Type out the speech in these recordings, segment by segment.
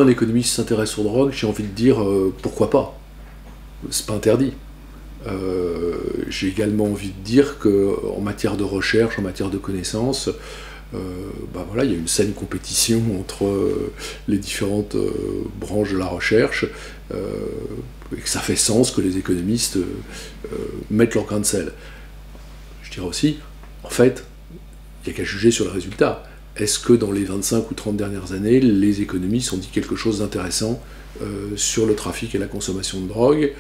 un économiste s'intéresse aux drogues, j'ai envie de dire pourquoi pas. C'est pas interdit. J'ai également envie de dire qu'en matière de recherche, en matière de connaissances, voilà, il y a une saine compétition entre les différentes branches de la recherche, et que ça fait sens que les économistes mettent leur grain de sel. Je dirais aussi, en fait, il n'y a qu'à juger sur le résultat. Est-ce que dans les 25 ou 30 dernières années, les économistes ont dit quelque chose d'intéressant sur le trafic et la consommation de drogue?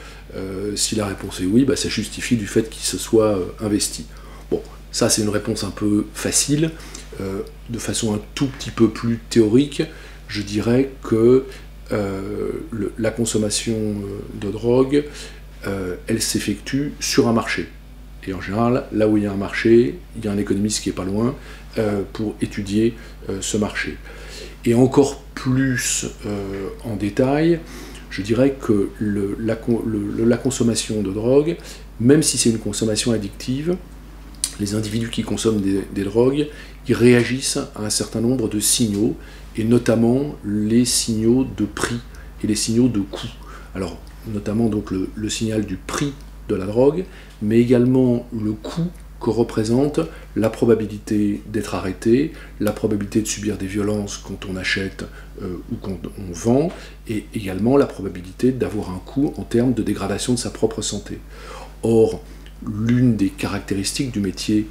Si la réponse est oui, ça justifie du fait qu'ils se soient investis. Bon, ça c'est une réponse un peu facile. De façon un tout petit peu plus théorique, je dirais que la consommation de drogue, elle s'effectue sur un marché. Et en général, là où il y a un marché, il y a un économiste qui n'est pas loin pour étudier ce marché. Et encore plus en détail, je dirais que la consommation de drogue, même si c'est une consommation addictive, les individus qui consomment des drogues, ils réagissent à un certain nombre de signaux, et notamment les signaux de prix et les signaux de coût. Alors, notamment donc le signal du prix de la drogue, mais également le coût que représente la probabilité d'être arrêté, la probabilité de subir des violences quand on achète ou quand on vend, et également la probabilité d'avoir un coût en termes de dégradation de sa propre santé. Or, l'une des caractéristiques du métier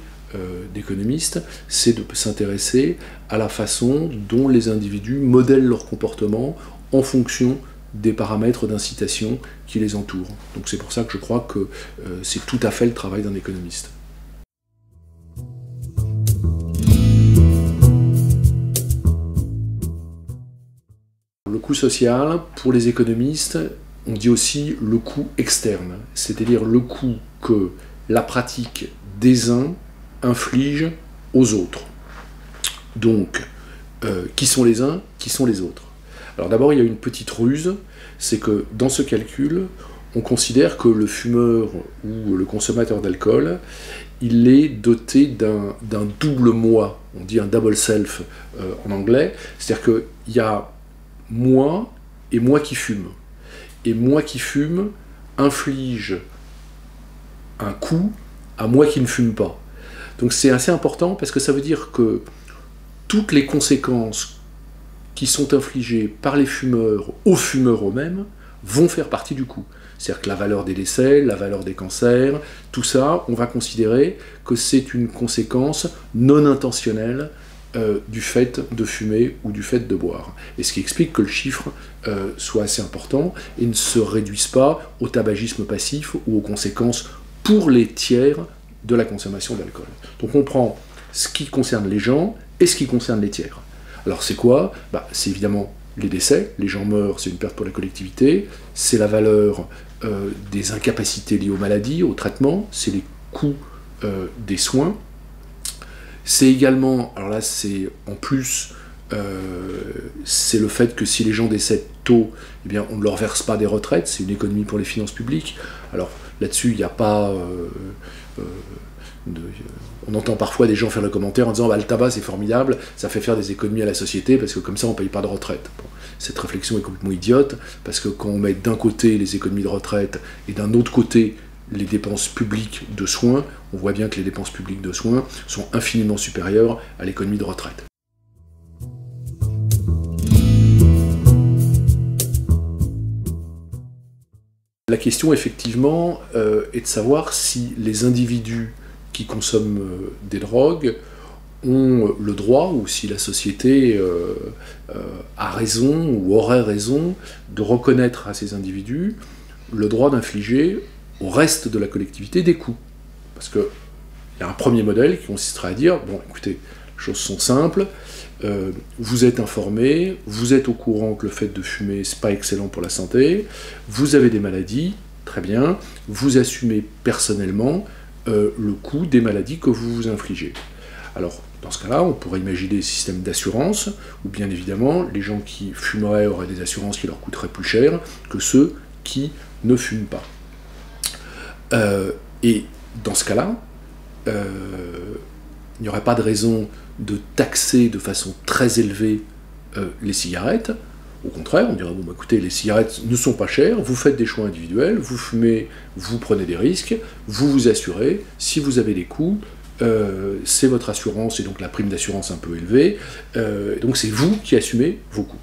d'économiste, c'est de s'intéresser à la façon dont les individus modèlent leur comportement en fonction des paramètres d'incitation qui les entourent. Donc c'est pour ça que je crois que c'est tout à fait le travail d'un économiste. Le coût social, pour les économistes, on dit aussi le coût externe, c'est-à-dire le coût que la pratique des uns inflige aux autres. Donc, qui sont les uns, qui sont les autres? Alors d'abord, il y a une petite ruse, c'est que dans ce calcul, on considère que le fumeur ou le consommateur d'alcool, il est doté d'un double moi, on dit un double self en anglais, c'est-à-dire qu'il y a moi et moi qui fume. Et moi qui fume inflige un coût à moi qui ne fume pas. Donc c'est assez important parce que ça veut dire que toutes les conséquences qui sont infligées par les fumeurs aux fumeurs eux-mêmes vont faire partie du coût. C'est-à-dire que la valeur des décès, la valeur des cancers, tout ça, on va considérer que c'est une conséquence non intentionnelle du fait de fumer ou du fait de boire. Et ce qui explique que le chiffre soit assez important et ne se réduise pas au tabagisme passif ou aux conséquences pour les tiers de la consommation d'alcool. Donc on prend ce qui concerne les gens et ce qui concerne les tiers. Alors c'est quoi? C'est évidemment les décès, les gens meurent, c'est une perte pour la collectivité, c'est la valeur des incapacités liées aux maladies, au traitement, c'est les coûts des soins, c'est également, alors là c'est en plus, c'est le fait que si les gens décèdent tôt, eh bien on ne leur verse pas des retraites, c'est une économie pour les finances publiques. Alors là-dessus il n'y a pas... on entend parfois des gens faire le commentaire en disant le tabac c'est formidable, ça fait faire des économies à la société parce que comme ça on ne paye pas de retraite. Bon, cette réflexion est complètement idiote parce que quand on met d'un côté les économies de retraite et d'un autre côté les dépenses publiques de soins, on voit bien que les dépenses publiques de soins sont infiniment supérieures à l'économie de retraite. La question effectivement est de savoir si les individus qui consomment des drogues ont le droit, ou si la société a raison ou aurait raison de reconnaître à ces individus le droit d'infliger au reste de la collectivité des coûts. Parce qu'il y a un premier modèle qui consisterait à dire, bon écoutez, les choses sont simples, vous êtes informé, vous êtes au courant que le fait de fumer c'est pas excellent pour la santé, vous avez des maladies, très bien, vous assumez personnellement le coût des maladies que vous vous infligez. Alors, dans ce cas-là, on pourrait imaginer des systèmes d'assurance, où bien évidemment, les gens qui fumeraient auraient des assurances qui leur coûteraient plus cher que ceux qui ne fument pas. Et dans ce cas-là, il n'y aurait pas de raison de taxer de façon très élevée les cigarettes, Au contraire, on dirait, bon, bah, écoutez, les cigarettes ne sont pas chères, vous faites des choix individuels, vous fumez, vous prenez des risques, vous vous assurez, si vous avez des coûts, c'est votre assurance, et donc la prime d'assurance un peu élevée, donc c'est vous qui assumez vos coûts.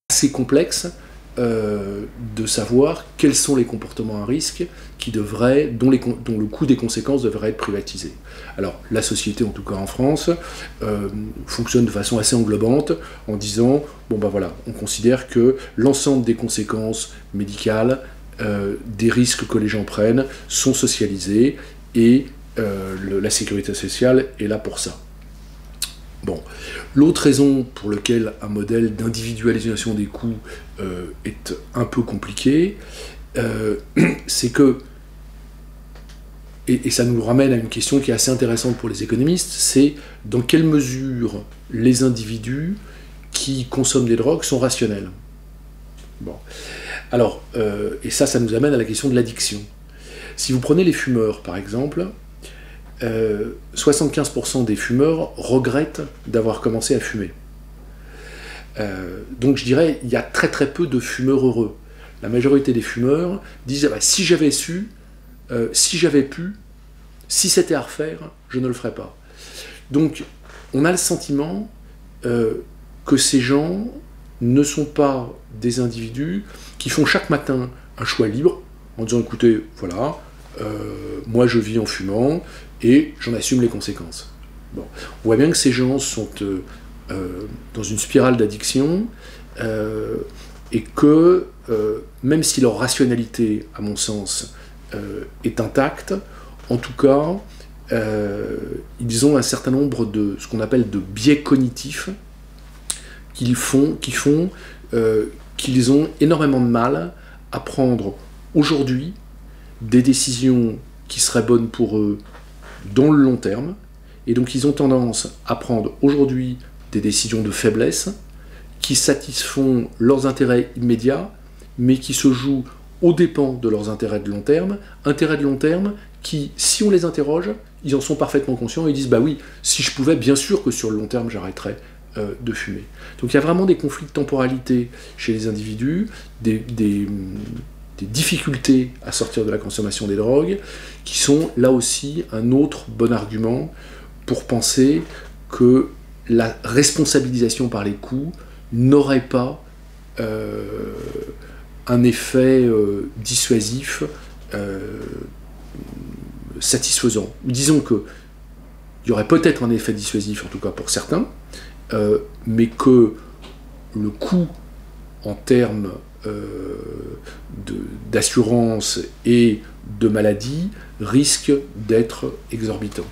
C'est complexe de savoir quels sont les comportements à risque dont le coût des conséquences devrait être privatisé. Alors, la société, en tout cas en France, fonctionne de façon assez englobante en disant, bon ben voilà, on considère que l'ensemble des conséquences médicales, des risques que les gens prennent, sont socialisés et la sécurité sociale est là pour ça. Bon. L'autre raison pour laquelle un modèle d'individualisation des coûts est un peu compliqué, c'est que, et ça nous ramène à une question qui est assez intéressante pour les économistes, c'est dans quelle mesure les individus qui consomment des drogues sont rationnels. Bon. Alors, et ça nous amène à la question de l'addiction. Si vous prenez les fumeurs, par exemple, 75% des fumeurs regrettent d'avoir commencé à fumer. Donc je dirais, il y a très très peu de fumeurs heureux. La majorité des fumeurs disent, ah bah, si j'avais su, si j'avais pu, si c'était à refaire, je ne le ferais pas. Donc on a le sentiment que ces gens ne sont pas des individus qui font chaque matin un choix libre, en disant, écoutez, voilà, moi je vis en fumant, et j'en assume les conséquences. Bon. On voit bien que ces gens sont dans une spirale d'addiction, et que, même si leur rationalité, à mon sens, est intacte, en tout cas, ils ont un certain nombre de ce qu'on appelle de biais cognitifs qui font qu'ils ont énormément de mal à prendre aujourd'hui des décisions qui seraient bonnes pour eux dans le long terme, et donc ils ont tendance à prendre aujourd'hui des décisions de faiblesse qui satisfont leurs intérêts immédiats, mais qui se jouent aux dépens de leurs intérêts de long terme qui, si on les interroge, ils en sont parfaitement conscients et ils disent, bah oui, si je pouvais, bien sûr que sur le long terme, j'arrêterais de fumer. Donc il y a vraiment des conflits de temporalité chez les individus, des difficultés à sortir de la consommation des drogues, qui sont là aussi un autre bon argument pour penser que la responsabilisation par les coûts n'aurait pas un effet dissuasif satisfaisant. Disons qu'il y aurait peut-être un effet dissuasif, en tout cas pour certains, mais que le coût en termes d'assurance et de maladie risque d'être exorbitant.